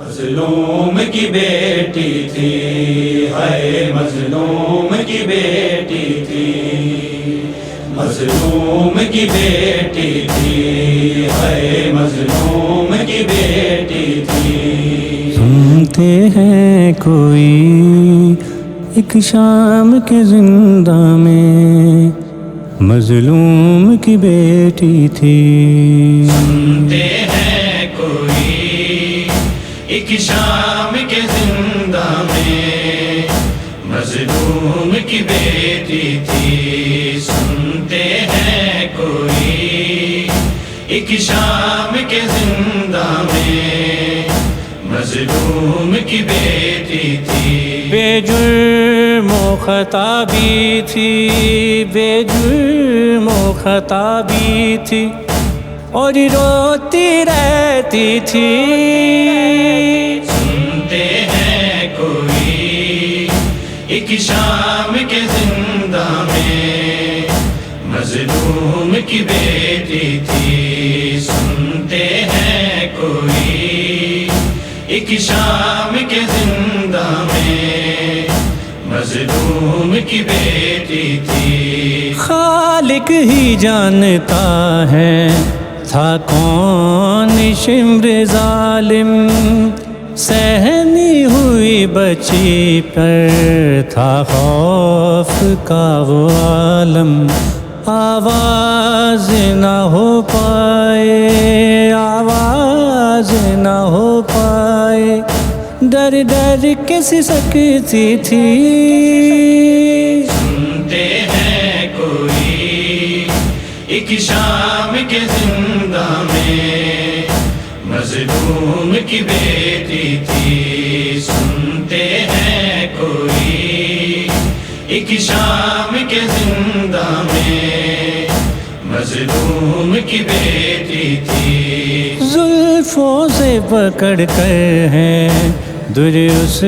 مظلوم کی بیٹی تھی، ہے مظلوم کی بیٹی تھی، مظلوم کی بیٹی تھی، ہے مظلوم کی بیٹی تھی۔ سنتے ہیں کوئی ایک شام کے زندہ میں مظلوم کی بیٹی تھی۔ سنتے ہیں کوئی ایک شام کے زندہ میں مظلوم کی بیٹی تھی۔ سنتے ہیں کوئی ایک شام کے زندہ میں مظلوم کی بیٹی تھی۔ بے جرم و خطا بھی تھی، بے جرم و خطا بھی تھی، اور روتی رہتی تھی۔ سنتے ہیں کوئی ایک شام کے زندہ میں مظلوم کی بیٹی تھی۔ سنتے ہیں کوئی ایک شام کے زندہ میں مظلوم کی بیٹی تھی۔ خالق ہی جانتا ہے تھا کون شمر ظالم، سہنی ہوئی بچی پر تھا خوف کا وہ عالم۔ آواز نہ ہو پائے، آواز نہ ہو پائے، ڈر ڈر کے سسکتی تھی۔ سنتے ہیں کوئی ایک شام کے زندہ میں مظلوم کی بیٹی تھی۔ سنتے ہیں کوئی ایک شام کے زندہ میں مظلوم کی بیٹی تھی۔ زلفوں سے پکڑ کر ہیں در اس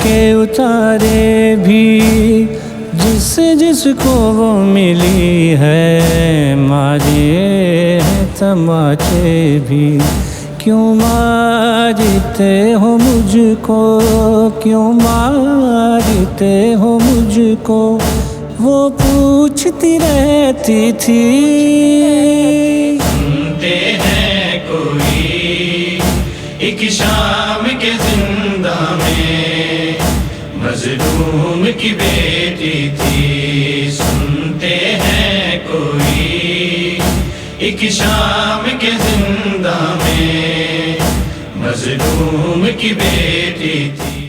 کے اتارے بھی، جس جس کو وہ ملی ہے مارے ہیں تماچے بھی۔ کیوں مارتے ہو مجھ کو، کیوں مارتے ہو مجھ کو، وہ پوچھتی رہتی تھی۔ سنتے ہیں کوئی ایک شام کے زندہ میں مظلوم کی بیٹی تھی۔ سنتے ہیں کوئی ایک شام کے زندہ میں مظلوم کی بیٹی تھی۔